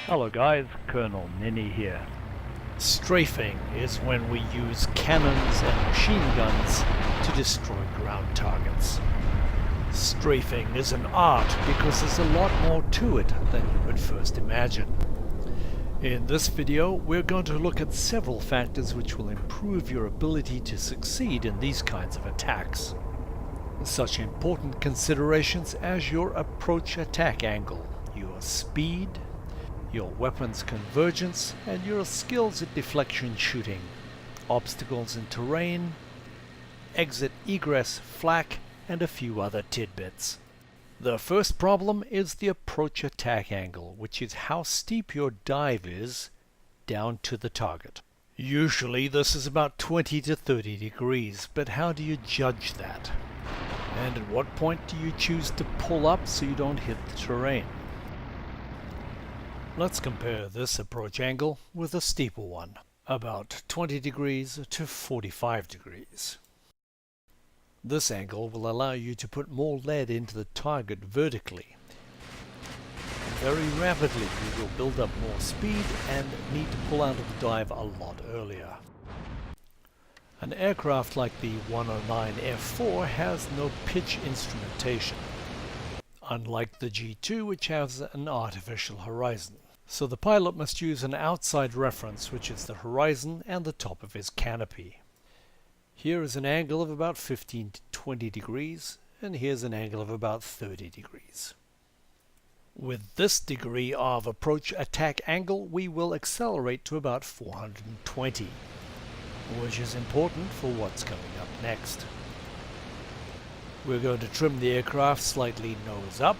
Hello guys, Colonel Ninny here. Strafing is when we use cannons and machine guns to destroy ground targets. Strafing is an art because there's a lot more to it than you would first imagine. In this video, we're going to look at several factors which will improve your ability to succeed in these kinds of attacks. Such important considerations as your approach attack angle, your speed, your weapon's convergence, and your skills at deflection shooting, obstacles in terrain, exit egress flak, and a few other tidbits. The first problem is the approach attack angle, which is how steep your dive is down to the target. Usually this is about 20 to 30 degrees, but how do you judge that? And at what point do you choose to pull up so you don't hit the terrain? Let's compare this approach angle with a steeper one, about 20 degrees to 45 degrees. This angle will allow you to put more lead into the target vertically. Very rapidly you will build up more speed and need to pull out of the dive a lot earlier. An aircraft like the 109 F4 has no pitch instrumentation, unlike the G2, which has an artificial horizon. So the pilot must use an outside reference, which is the horizon and the top of his canopy. Here is an angle of about 15 to 20 degrees, and here's an angle of about 30 degrees. With this degree of approach attack angle, we will accelerate to about 420, which is important for what's coming up next. We're going to trim the aircraft slightly nose up.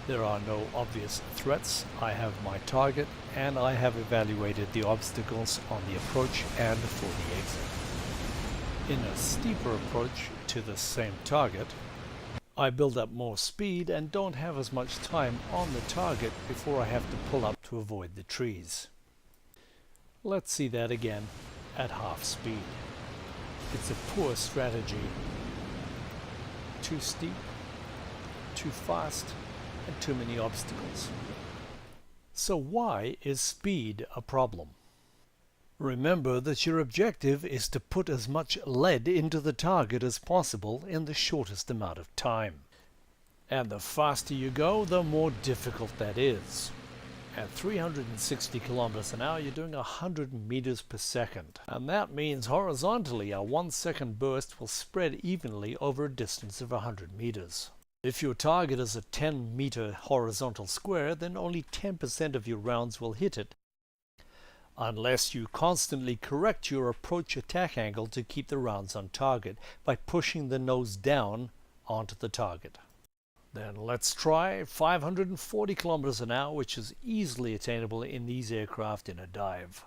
There are no obvious threats. I have my target, and I have evaluated the obstacles on the approach and for the exit. In a steeper approach to the same target, I build up more speed and don't have as much time on the target before I have to pull up to avoid the trees. Let's see that again at half speed. It's a poor strategy. Too steep, too fast, and too many obstacles. So why is speed a problem? Remember that your objective is to put as much lead into the target as possible in the shortest amount of time. And the faster you go, the more difficult that is. At 360 kilometers an hour, you're doing 100 meters per second. And that means horizontally, a 1 second burst will spread evenly over a distance of 100 meters. If your target is a 10-meter horizontal square, then only 10% of your rounds will hit it, unless you constantly correct your approach attack angle to keep the rounds on target by pushing the nose down onto the target. Then let's try 540 kilometers an hour, which is easily attainable in these aircraft in a dive.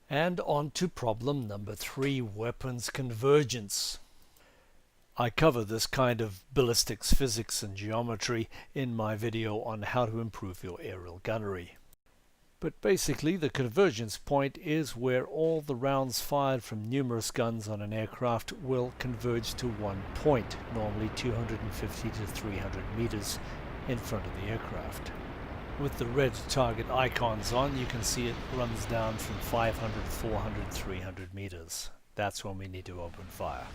And on to problem number 3, weapons convergence. I cover this kind of ballistics physics and geometry in my video on how to improve your aerial gunnery. But basically the convergence point is where all the rounds fired from numerous guns on an aircraft will converge to one point, normally 250 to 300 meters in front of the aircraft. With the red target icons on, you can see it runs down from 500, 400, 300 meters. That's when we need to open fire.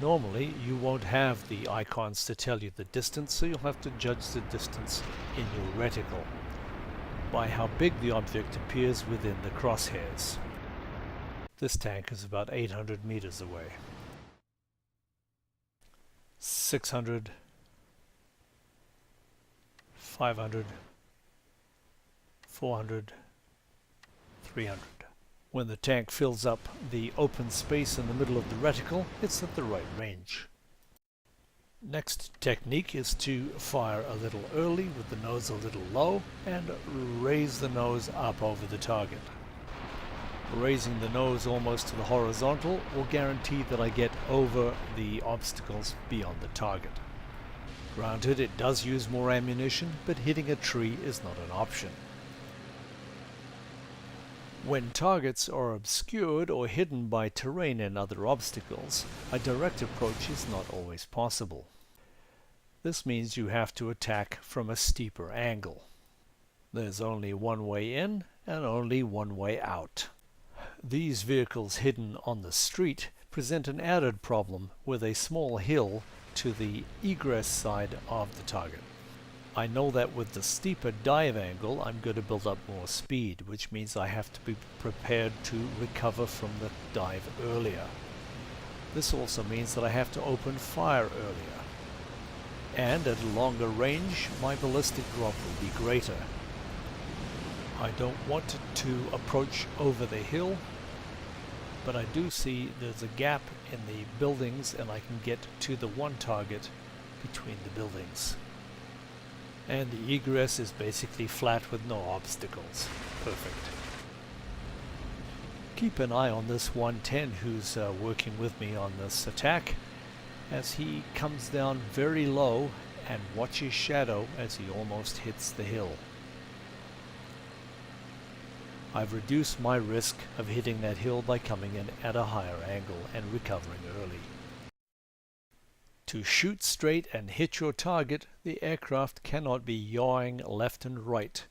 Normally you won't have the icons to tell you the distance, so you'll have to judge the distance in your reticle by how big the object appears within the crosshairs. This tank is about 800 meters away. 600, 500, 400, 300. When the tank fills up the open space in the middle of the reticle, it's at the right range. Next technique is to fire a little early with the nose a little low and raise the nose up over the target. Raising the nose almost to the horizontal will guarantee that I get over the obstacles beyond the target. Granted, it does use more ammunition, but hitting a tree is not an option. When targets are obscured or hidden by terrain and other obstacles, a direct approach is not always possible. This means you have to attack from a steeper angle. There's only one way in and only one way out. These vehicles hidden on the street present an added problem with a small hill to the egress side of the target. I know that with the steeper dive angle I'm going to build up more speed, which means I have to be prepared to recover from the dive earlier. This also means that I have to open fire earlier. And at a longer range, my ballistic drop will be greater. I don't want to approach over the hill, but I do see there's a gap in the buildings and I can get to the one target between the buildings. And the egress is basically flat with no obstacles. Perfect. Keep an eye on this 110 who's working with me on this attack, as he comes down very low, and watch his shadow as he almost hits the hill. I've reduced my risk of hitting that hill by coming in at a higher angle and recovering early. To shoot straight and hit your target, the aircraft cannot be yawing left and right.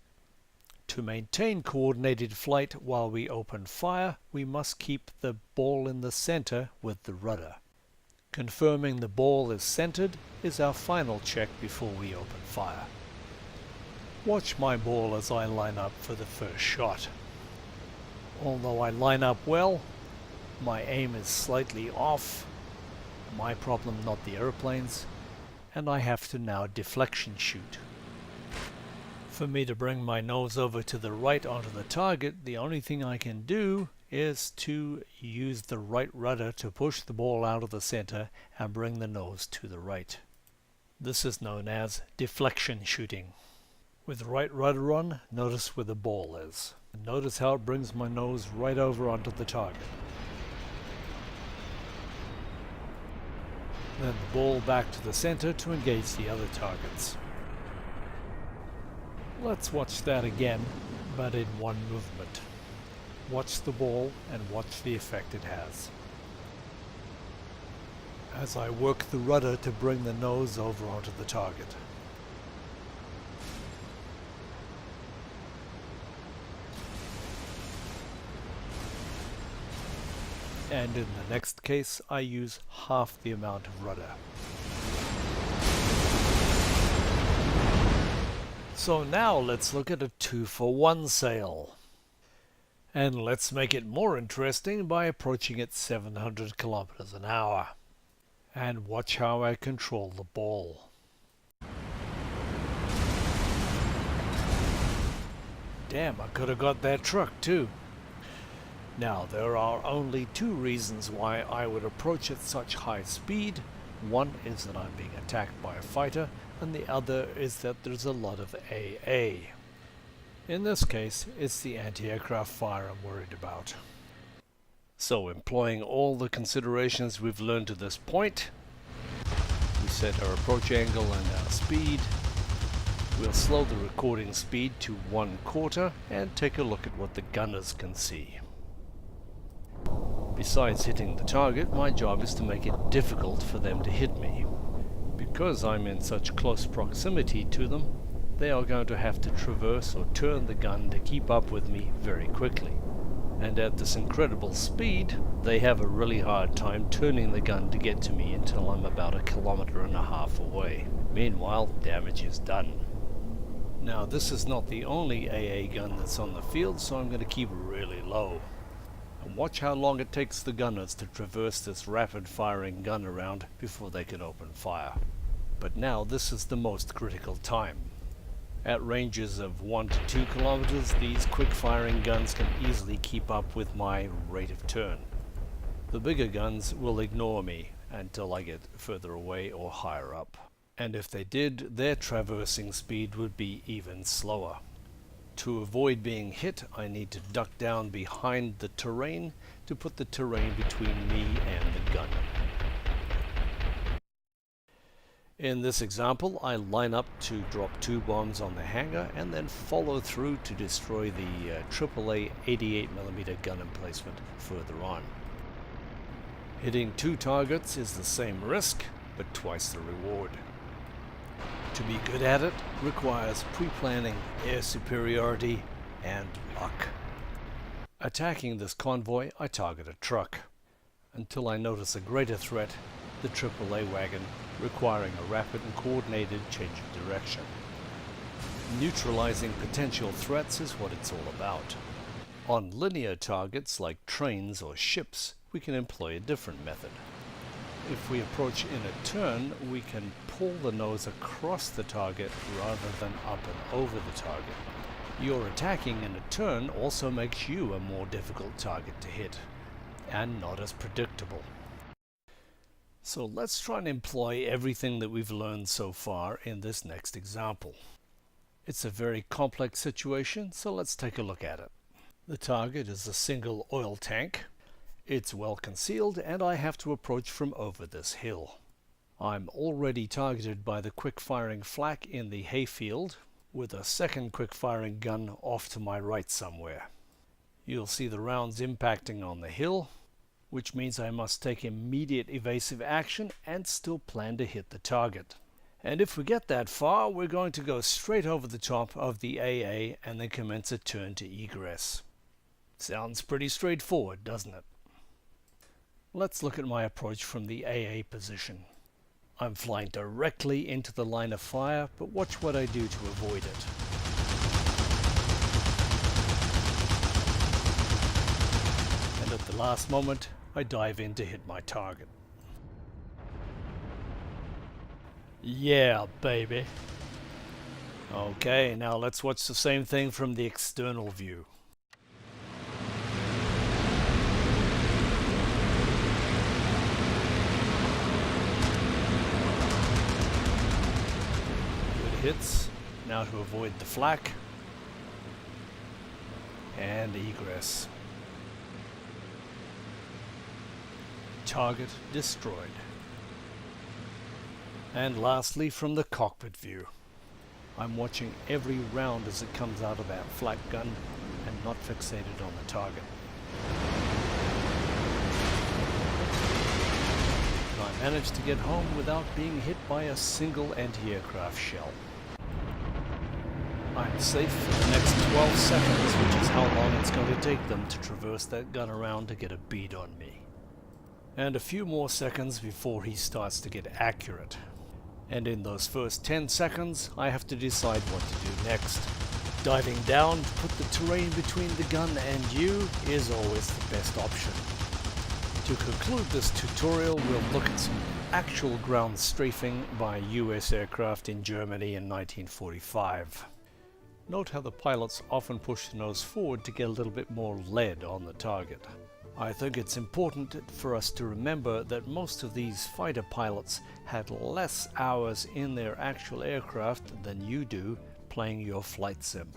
To maintain coordinated flight while we open fire, we must keep the ball in the center with the rudder. Confirming the ball is centered is our final check before we open fire. Watch my ball as I line up for the first shot. Although I line up well, my aim is slightly off. My problem, not the airplanes, and I have to now deflection shoot. For me to bring my nose over to the right onto the target, the only thing I can do is to use the right rudder to push the ball out of the center and bring the nose to the right. This is known as deflection shooting. With the right rudder on, notice where the ball is. Notice how it brings my nose right over onto the target. Then the ball back to the center to engage the other targets. Let's watch that again, but in one movement. Watch the ball and watch the effect it has. As I work the rudder to bring the nose over onto the target. And in the next case, I use half the amount of rudder. So now let's look at a 2-for-1 sail. And let's make it more interesting by approaching at 700 kilometers an hour. And watch how I control the ball. Damn, I could have got that truck too. Now, there are only two reasons why I would approach at such high speed. One is that I'm being attacked by a fighter, and the other is that there's a lot of AA. In this case, it's the anti-aircraft fire I'm worried about. So, employing all the considerations we've learned to this point, we set our approach angle and our speed. We'll slow the recording speed to 1/4 and take a look at what the gunners can see. Besides hitting the target, my job is to make it difficult for them to hit me. Because I'm in such close proximity to them, they are going to have to traverse or turn the gun to keep up with me very quickly. And at this incredible speed, they have a really hard time turning the gun to get to me until I'm about 1.5 kilometers away. Meanwhile, damage is done. Now, this is not the only AA gun that's on the field, so I'm going to keep it really low. And watch how long it takes the gunners to traverse this rapid-firing gun around before they can open fire. But now this is the most critical time. At ranges of 1 to 2 kilometers, these quick-firing guns can easily keep up with my rate of turn. The bigger guns will ignore me until I get further away or higher up. And if they did, their traversing speed would be even slower. To avoid being hit, I need to duck down behind the terrain to put the terrain between me and the gun. In this example, I line up to drop 2 bombs on the hangar and then follow through to destroy the AAA 88mm gun emplacement further on. Hitting 2 targets is the same risk, but twice the reward. To be good at it requires pre-planning, air superiority, and luck. Attacking this convoy, I target a truck, until I notice a greater threat, the AAA wagon, requiring a rapid and coordinated change of direction. Neutralizing potential threats is what it's all about. On linear targets like trains or ships, we can employ a different method. If we approach in a turn, we can pull the nose across the target rather than up and over the target. Your attacking in a turn also makes you a more difficult target to hit, and not as predictable. So let's try and employ everything that we've learned so far in this next example. It's a very complex situation, so let's take a look at it. The target is a single oil tank. It's well concealed, and I have to approach from over this hill. I'm already targeted by the quick-firing flak in the hayfield, with a second quick-firing gun off to my right somewhere. You'll see the rounds impacting on the hill, which means I must take immediate evasive action and still plan to hit the target. And if we get that far, we're going to go straight over the top of the AA and then commence a turn to egress. Sounds pretty straightforward, doesn't it? Let's look at my approach from the AA position. I'm flying directly into the line of fire, but watch what I do to avoid it. And at the last moment, I dive in to hit my target. Yeah, baby. Okay, now let's watch the same thing from the external view. Hits. Now to avoid the flak and egress. Target destroyed. And lastly, from the cockpit view, I'm watching every round as it comes out of that flak gun and not fixated on the target. I managed to get home without being hit by a single anti-aircraft shell. I'm safe for the next 12 seconds, which is how long it's going to take them to traverse that gun around to get a bead on me. And a few more seconds before he starts to get accurate. And in those first 10 seconds, I have to decide what to do next. Diving down to put the terrain between the gun and you is always the best option. To conclude this tutorial, we'll look at some actual ground strafing by US aircraft in Germany in 1945. Note how the pilots often push the nose forward to get a little bit more lead on the target. I think it's important for us to remember that most of these fighter pilots had less hours in their actual aircraft than you do playing your flight sim.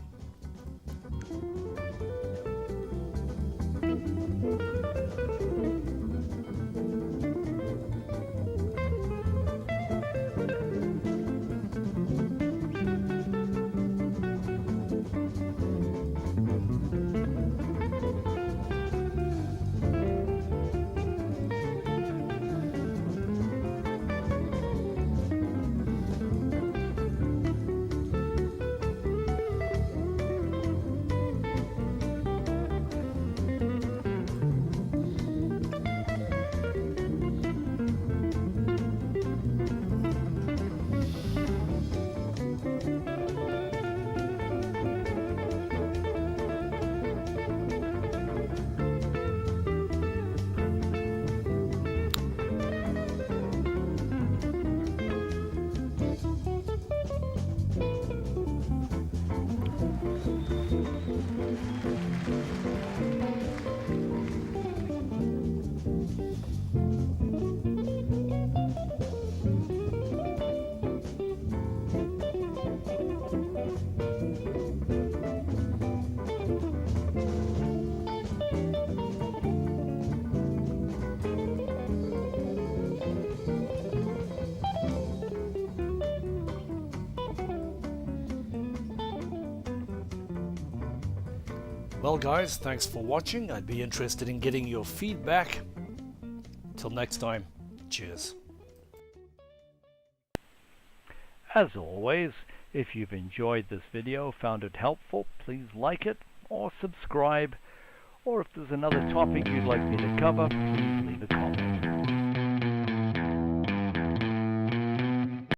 Well guys, thanks for watching. I'd be interested in getting your feedback. Till next time, cheers. As always, if you've enjoyed this video, found it helpful, please like it or subscribe. Or if there's another topic you'd like me to cover, please